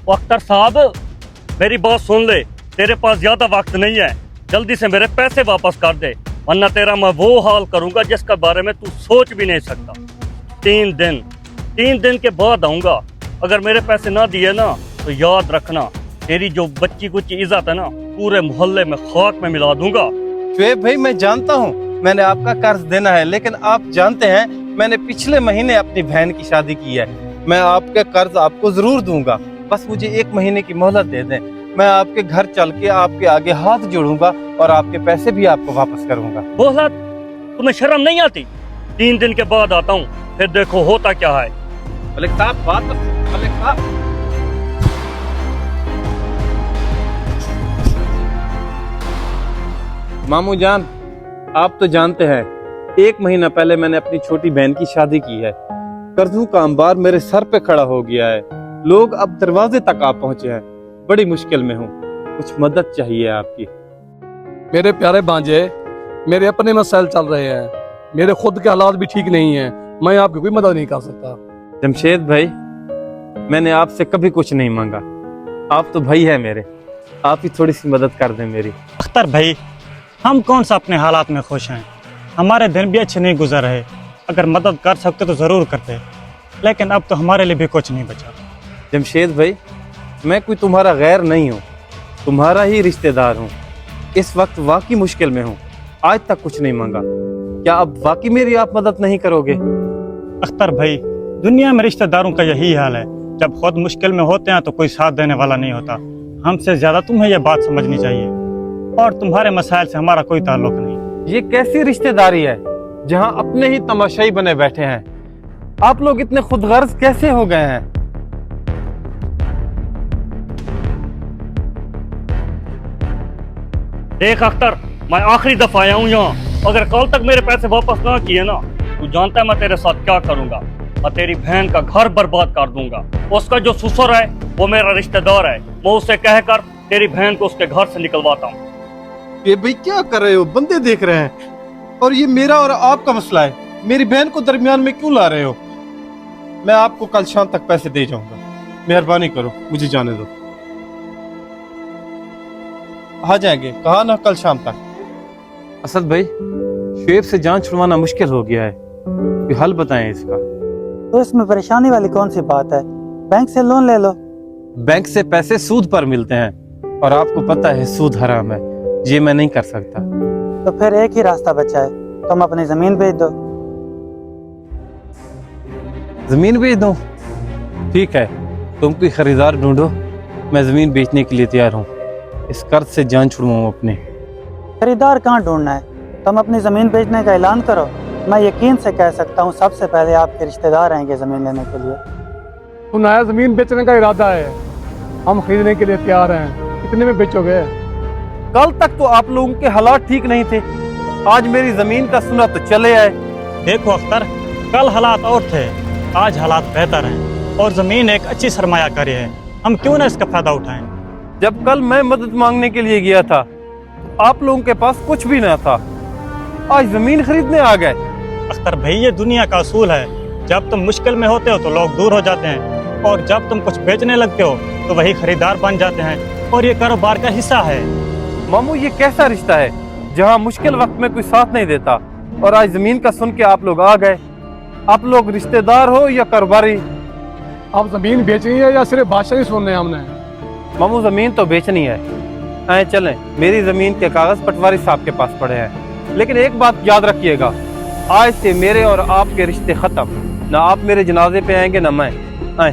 अख्तर साहब मेरी बात सुन ले, तेरे पास ज्यादा वक्त नहीं है, जल्दी से मेरे पैसे वापस कर दे, वरना तेरा मैं वो हाल करूंगा जिसका बारे में तू सोच भी नहीं सकता। 3 दिन के बाद आऊंगा, अगर मेरे पैसे ना दिए ना तो याद रखना तेरी जो बच्ची कुछ इज्जत है ना पूरे मोहल्ले में खाक में मिला दूंगा। शुएब भाई, मैं जानता हूँ मैंने आपका कर्ज देना है, लेकिन आप जानते हैं मैंने पिछले महीने अपनी बहन की शादी की है। मैं आपका कर्ज आपको जरूर दूंगा, बस मुझे 1 महीने की मोहलत दे दें। मैं आपके घर चल के आपके आगे हाथ जोड़ूंगा और आपके पैसे भी आपको वापस करूंगा। मोहलत? तुम्हें शर्म नहीं आती? 3 दिन के बाद आता हूँ, फिर देखो होता क्या है। मलिक साहब, बात तो मलिक साहब। मामू जान, आप तो जानते हैं 1 महीना पहले मैंने अपनी छोटी बहन की शादी की है। कर्जों का अंबार मेरे सर पे खड़ा हो गया है, लोग अब दरवाजे तक आ पहुंचे हैं। बड़ी मुश्किल में हूँ, कुछ मदद चाहिए आपकी। मेरे प्यारे भांजे, मेरे अपने मसाइल चल रहे हैं, मेरे खुद के हालात भी ठीक नहीं हैं, मैं आपकी कोई मदद नहीं कर सकता। जमशेद भाई, मैंने आपसे कभी कुछ नहीं मांगा, आप तो भाई है मेरे, आप ही थोड़ी सी मदद कर दें मेरी। अख्तर भाई, हम कौन सा अपने हालात में खुश हैं, हमारे दिन भी अच्छे नहीं गुजर रहे। अगर मदद कर सकते तो ज़रूर करते, लेकिन अब तो हमारे लिए भी कुछ नहीं बचा। जमशेद भाई, मैं कोई तुम्हारा गैर नहीं हूँ, तुम्हारा ही रिश्तेदार हूँ। इस वक्त वाकई मुश्किल में हूँ, आज तक कुछ नहीं मांगा, क्या अब वाकई मेरी आप मदद नहीं करोगे? अख्तर भाई, दुनिया में रिश्तेदारों का यही हाल है, जब खुद मुश्किल में होते हैं तो कोई साथ देने वाला नहीं होता। हमसे ज़्यादा तुम्हें यह बात समझनी चाहिए, और तुम्हारे मसाइल से हमारा कोई ताल्लुक नहीं। ये कैसी रिश्तेदारी है जहाँ अपने ही तमाशाई बने बैठे हैं? आप लोग इतने खुदगर्ज कैसे हो गए हैं? देख अख्तर, मैं आखिरी दफा आया हूँ यहाँ, अगर कल तक मेरे पैसे वापस ना किए ना, तू जानता है मैं तेरे साथ क्या करूंगा। मैं तेरी बहन का घर बर्बाद कर दूंगा। उसका जो ससुर है वो मेरा रिश्तेदार है, मैं उससे कहकर तेरी बहन को उसके घर से निकलवाता हूँ। ये भाई क्या कर रहे हो? बंदे देख रहे हैं, और ये मेरा और आपका मसला है, मेरी बहन को दरमियान में क्यों ला रहे हो? मैं आपको कल शाम तक पैसे दे जाऊंगा, मेहरबानी करो, मुझे जाने दो। आ जाएंगे, कहा ना कल शाम तक। असद भाई, शुएब से जान छुड़वाना मुश्किल हो गया है, कोई हल बताएं इसका। तो इसमें परेशानी वाली कौन सी बात है? बैंक से लोन ले लो। बैंक से पैसे सूद पर मिलते हैं, और आपको पता है सूद हराम है, ये मैं नहीं कर सकता। तो फिर एक ही रास्ता बचा है, तुम अपनी जमीन बेच दो। जमीन बेच दूं? ठीक है, तुम कोई खरीदार ढूंढो, मैं जमीन बेचने के लिए तैयार हूँ। इस कर्ज से जान छुड़वाऊं अपने। खरीदार कहाँ ढूंढना है, तुम अपनी जमीन बेचने का ऐलान करो। मैं यकीन से कह सकता हूँ सबसे पहले आपके रिश्तेदार आएंगे जमीन लेने के लिए। तो नया जमीन बेचने का इरादा है, हम खरीदने के लिए तैयार हैं, कितने में बेचोगे? कल तक तो आप लोगों के हालात ठीक नहीं थे, आज मेरी जमीन का सुना तो चले आए। देखो अख्तर, कल हालात और थे, आज हालात बेहतर हैं, और ज़मीन एक अच्छी सरमायाकारी है, हम क्यों ना इसका फायदा उठाएं। जब कल मैं मदद मांगने के लिए गया था, आप लोगों के पास कुछ भी ना था, आज जमीन खरीदने आ गए। अख्तर भाई, ये दुनिया का असूल है, जब तुम मुश्किल में होते हो तो लोग दूर हो जाते हैं, और जब तुम कुछ बेचने लगते हो तो वही खरीदार बन जाते हैं, और ये कारोबार का हिस्सा है। मामू, ये कैसा रिश्ता है जहाँ मुश्किल वक्त में कोई साथ नहीं देता, और आज जमीन का सुन के आप लोग आ गए? आप लोग रिश्तेदार हो या कारोबारी? आप जमीन बेचनी है या सिर्फ भाषा ही सुनने हैं हमने? मामू, जमीन तो बेचनी है। आए चलें, मेरी जमीन के कागज पटवारी साहब के पास पड़े हैं, लेकिन एक बात याद रखिएगा, आज से मेरे और आपके रिश्ते खत्म, ना आप मेरे जनाजे पे आएंगे ना मैं। आए।